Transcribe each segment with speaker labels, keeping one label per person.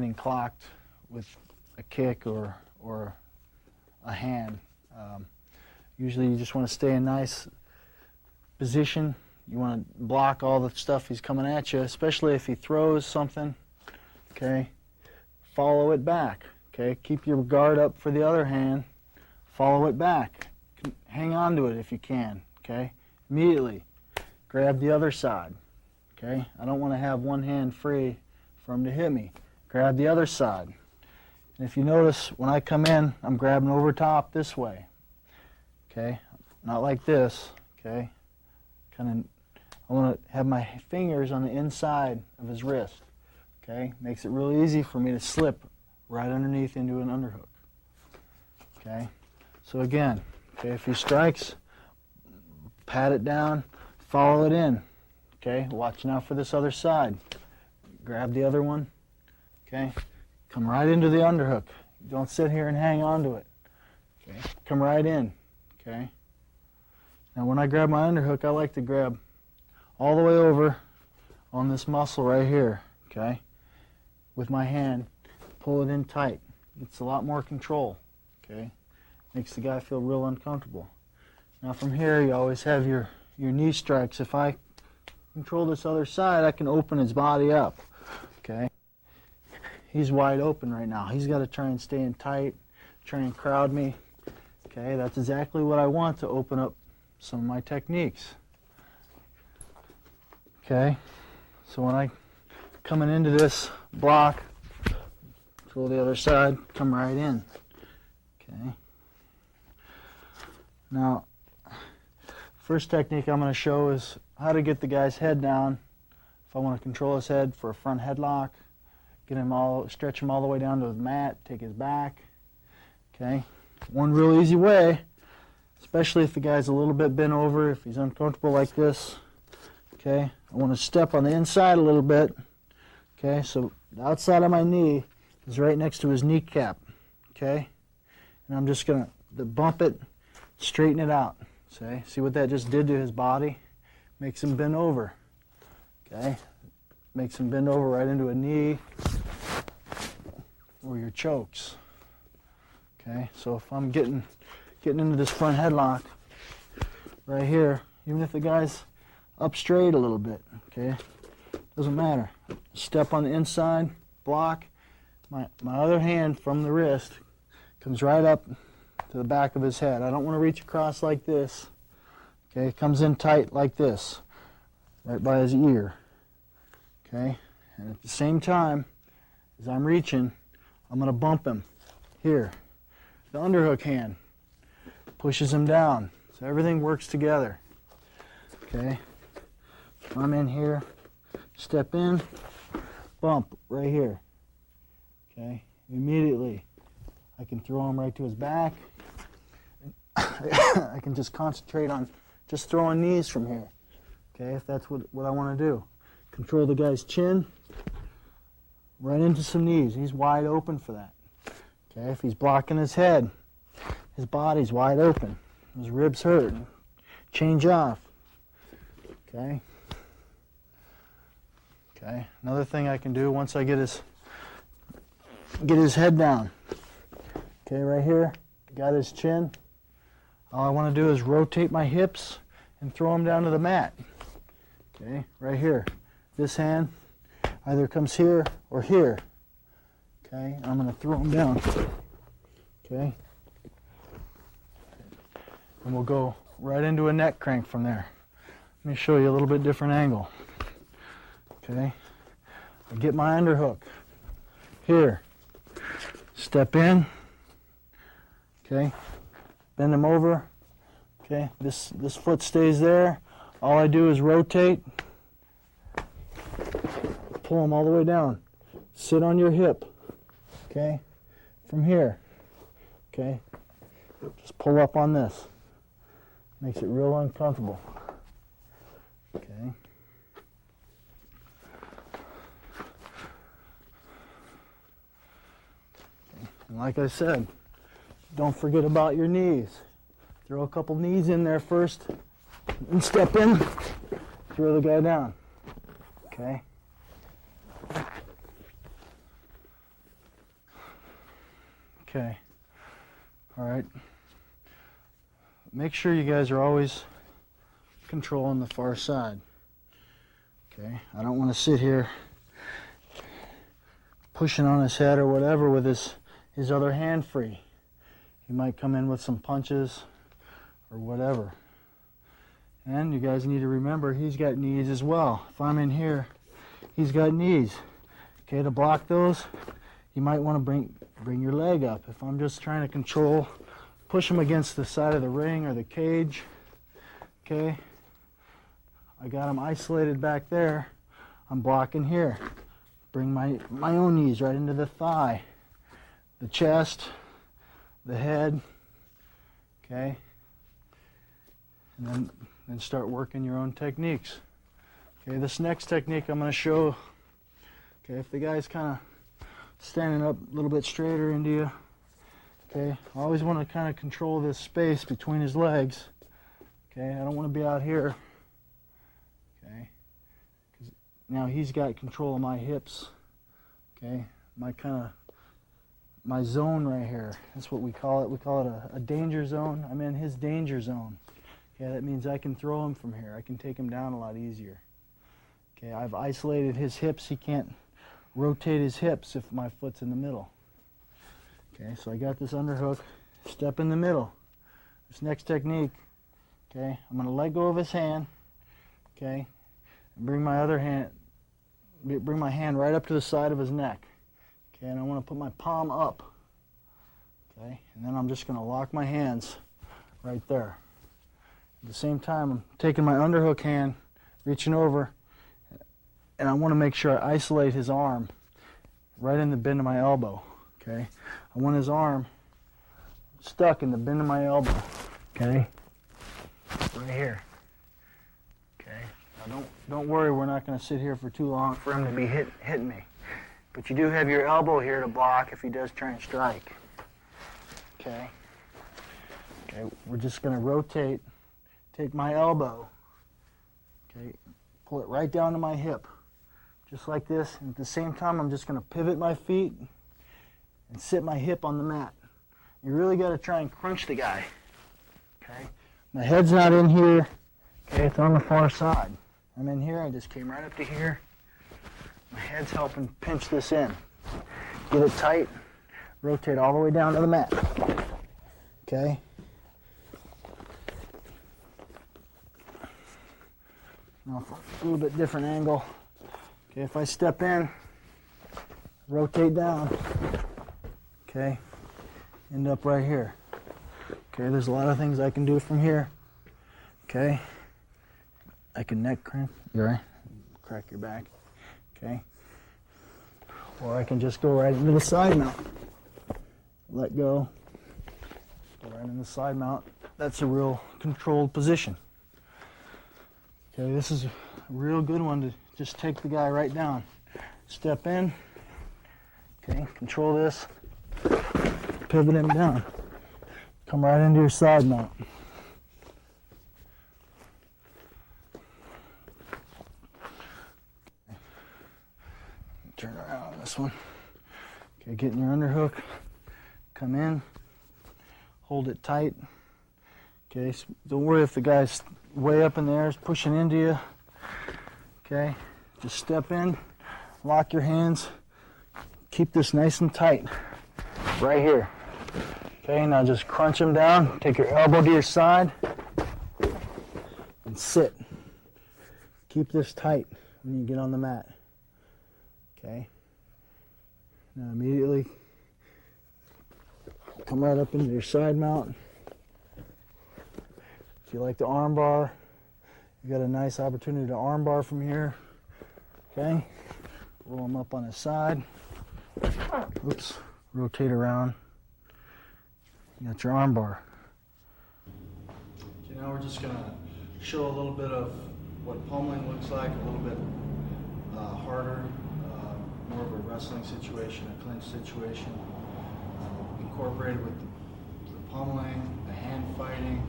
Speaker 1: getting clocked with a kick or a hand. Usually you just want to stay in nice position. You want to block all the stuff he's coming at you, especially if he throws something. Okay, follow it back. Okay, keep your guard up for the other hand. Follow it back. Hang on to it if you can. Okay, immediately grab the other side. Okay, I don't want to have one hand free for him to hit me. Grab the other side. And if you notice, when I come in, I'm grabbing over top this way. Okay, not like this. Okay, kind of, I want to have my fingers on the inside of his wrist. Okay, makes it really easy for me to slip right underneath into an underhook. Okay, so again, okay, if he strikes, pat it down, follow it in. Okay, watch now for this other side. Grab the other one. Okay, come right into the underhook. Don't sit here and hang on to it. Okay, come right in. Okay. Now when I grab my underhook, I like to grab all the way over on this muscle right here. Okay, with my hand, pull it in tight. It's a lot more control. Okay, makes the guy feel real uncomfortable. Now from here, you always have your knee strikes. If I control this other side, I can open his body up. Okay, he's wide open right now. He's got to try and stay in tight, try and crowd me. Okay, that's exactly what I want to open up some of my techniques. Okay, so when I coming into this block, control the other side, come right in. Okay. Now, first technique I'm going to show is how to get the guy's head down. If I want to control his head for a front headlock, stretch him all the way down to the mat, take his back. Okay. One real easy way, especially if the guy's a little bit bent over, if he's uncomfortable like this. Okay, I want to step on the inside a little bit. Okay, so the outside of my knee is right next to his kneecap. Okay, and I'm just going to bump it, straighten it out. See what that just did to his body? Makes him bend over. Okay, makes him bend over right into a knee or your chokes. Okay, so if I'm getting into this front headlock right here, even if the guy's up straight a little bit, okay, doesn't matter. Step on the inside, block. My other hand from the wrist comes right up to the back of his head. I don't want to reach across like this. Okay, it comes in tight like this, right by his ear. Okay, and at the same time, as I'm reaching, I'm going to bump him here. The underhook hand pushes him down, so everything works together. Okay, I'm in here, step in, bump right here. Okay, immediately I can throw him right to his back. I can just concentrate on just throwing knees from here. Okay, if that's what I want to do. Control the guy's chin, right into some knees. He's wide open for that. Okay, if he's blocking his head, his body's wide open. His ribs hurt. Change off. Okay. Okay. Another thing I can do once I get his head down. Okay, right here, got his chin. All I want to do is rotate my hips and throw him down to the mat. Okay, right here. This hand either comes here or here. Okay, I'm going to throw him down. Okay. And we'll go right into a neck crank from there. Let me show you a little bit different angle. Okay. I get my underhook. Here. Step in. Okay. Bend him over. Okay. This foot stays there. All I do is rotate. Pull him all the way down. Sit on your hip. Okay, from here, okay, just pull up on this. Makes it real uncomfortable. Okay. And like I said, don't forget about your knees. Throw a couple knees in there first, and step in, throw the guy down. Okay. Okay. All right. Make sure you guys are always controlling the far side. Okay. I don't want to sit here pushing on his head or whatever with his other hand free. He might come in with some punches or whatever. And you guys need to remember he's got knees as well. If I'm in here, he's got knees. Okay, to block those, you might want to bring your leg up. If I'm just trying to control, push him against the side of the ring or the cage. Okay, I got him isolated back there. I'm blocking here. Bring my own knees right into the thigh, the chest, the head. Okay, and then start working your own techniques. Okay, this next technique I'm going to show. Okay, if the guy's kind of standing up a little bit straighter into you, okay, I always want to kind of control this space between his legs. Okay, I don't want to be out here. Okay, because now he's got control of my hips. Okay, my zone right here. That's what we call it. We call it a danger zone. I'm in his danger zone. Okay, that means I can throw him from here. I can take him down a lot easier. Okay, I've isolated his hips. He can't rotate his hips if my foot's in the middle. Okay, so I got this underhook, step in the middle. This next technique, okay, I'm going to let go of his hand, okay, and bring my hand right up to the side of his neck. Okay, and I want to put my palm up. Okay, and then I'm just going to lock my hands right there. At the same time, I'm taking my underhook hand, reaching over, and I want to make sure I isolate his arm right in the bend of my elbow. Okay, I want his arm stuck in the bend of my elbow. Okay, right here. Okay, now don't worry, we're not going to sit here for too long for him to be hitting me. But you do have your elbow here to block if he does try and strike. Okay. Okay, we're just going to rotate, take my elbow, okay, pull it right down to my hip, just like this. And at the same time, I'm just going to pivot my feet and sit my hip on the mat. You really got to try and crunch the guy. Okay, my head's not in here. Okay, it's on the far side. I'm in here. I just came right up to here. My head's helping pinch this in. Get it tight. Rotate all the way down to the mat. Okay. Now from a little bit different angle. Okay, if I step in, rotate down. Okay, end up right here. Okay, there's a lot of things I can do from here. Okay, I can neck crank. You're right. Crack your back. Okay, or I can just go right into the side mount. Let go. Go right in the side mount. That's a real controlled position. Okay, this is a real good one to just take the guy right down. Step in. Okay, control this. Pivot him down. Come right into your side mount. Turn around on this one. Okay, get in your underhook. Come in. Hold it tight. Okay, so don't worry if the guy's way up in the air, is pushing into you. Okay, just step in, lock your hands, keep this nice and tight, right here. Okay, now just crunch him down, take your elbow to your side, and sit. Keep this tight when you get on the mat. Okay, now immediately come right up into your side mount. If you like the arm bar, you got a nice opportunity to arm bar from here. Okay, roll him up on his side. Oops, rotate around. You got your arm bar. Okay, now we're just gonna show a little bit of what pummeling looks like, a little bit harder, more of a wrestling situation, a clinch situation, incorporated with the pummeling, the hand fighting,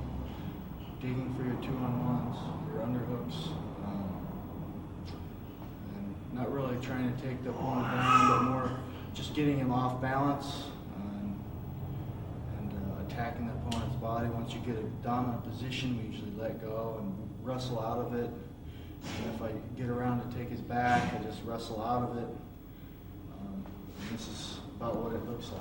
Speaker 1: digging for your 2-on-1s, your underhooks, and not really trying to take the opponent down, but more just getting him off balance, and attacking the opponent's body. Once you get a dominant position, we usually let go and wrestle out of it. And if I get around to take his back, I just wrestle out of it. This is about what it looks like.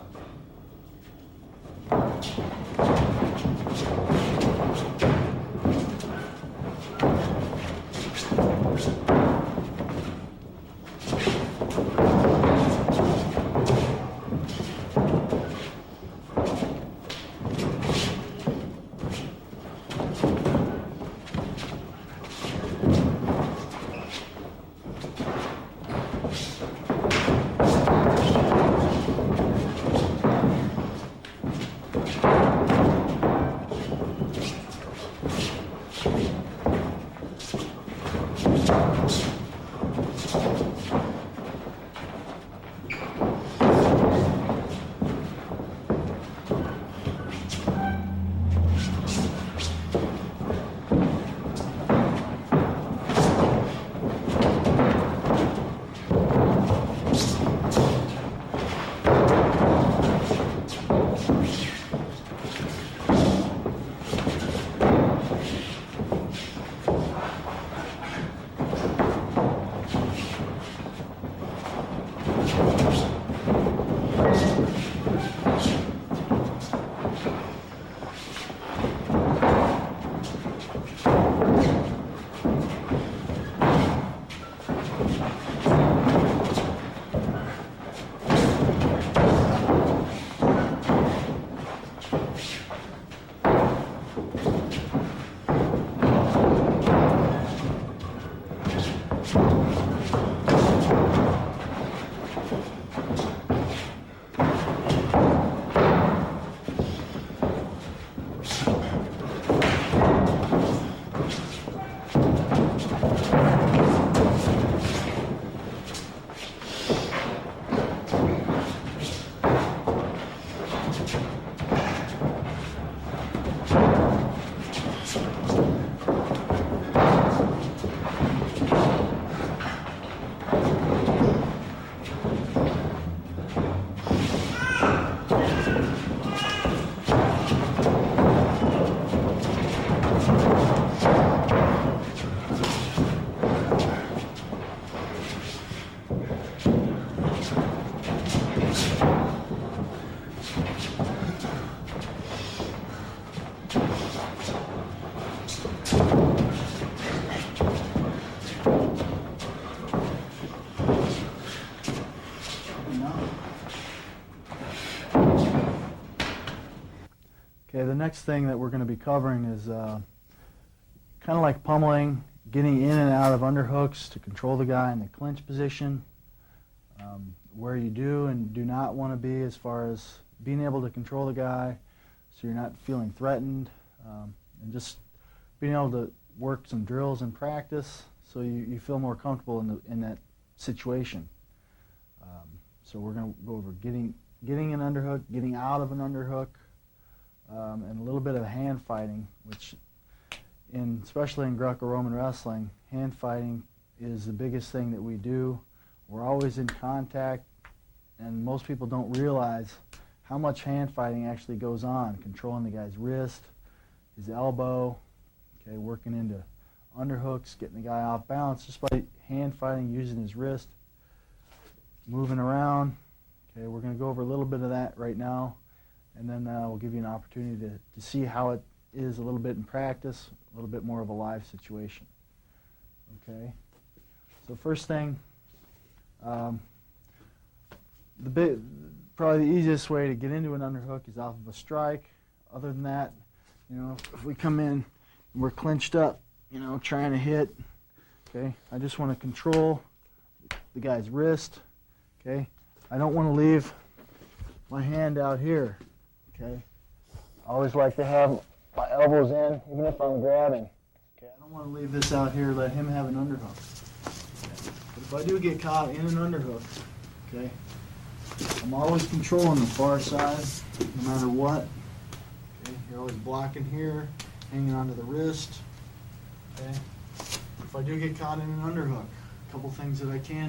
Speaker 1: Okay, the next thing that we're going to be covering is kind of like pummeling, getting in and out of underhooks to control the guy in the clinch position, where you do and do not want to be as far as being able to control the guy so you're not feeling threatened, and just being able to work some drills in practice so you feel more comfortable in that situation. So we're going to go over getting an underhook, getting out of an underhook, and a little bit of hand fighting, which especially in Greco-Roman wrestling, hand fighting is the biggest thing that we do. We're always in contact, and most people don't realize how much hand fighting actually goes on, controlling the guy's wrist, his elbow, okay, working into underhooks, getting the guy off balance just by hand fighting, using his wrist, moving around. Okay, we're going to go over a little bit of that right now, and then we'll give you an opportunity to see how it is a little bit in practice, a little bit more of a live situation. Okay, so first thing, probably the easiest way to get into an underhook is off of a strike. Other than that, if we come in and we're clinched up, trying to hit, okay, I just want to control the guy's wrist, okay. I don't want to leave my hand out here, okay. I always like to have my elbows in, even if I'm grabbing. Okay, I don't want to leave this out here, let him have an underhook. Okay. But if I do get caught in an underhook, okay, I'm always controlling the far side, no matter what. Okay, you're always blocking here, hanging onto the wrist. Okay. If I do get caught in an underhook, a couple things that I can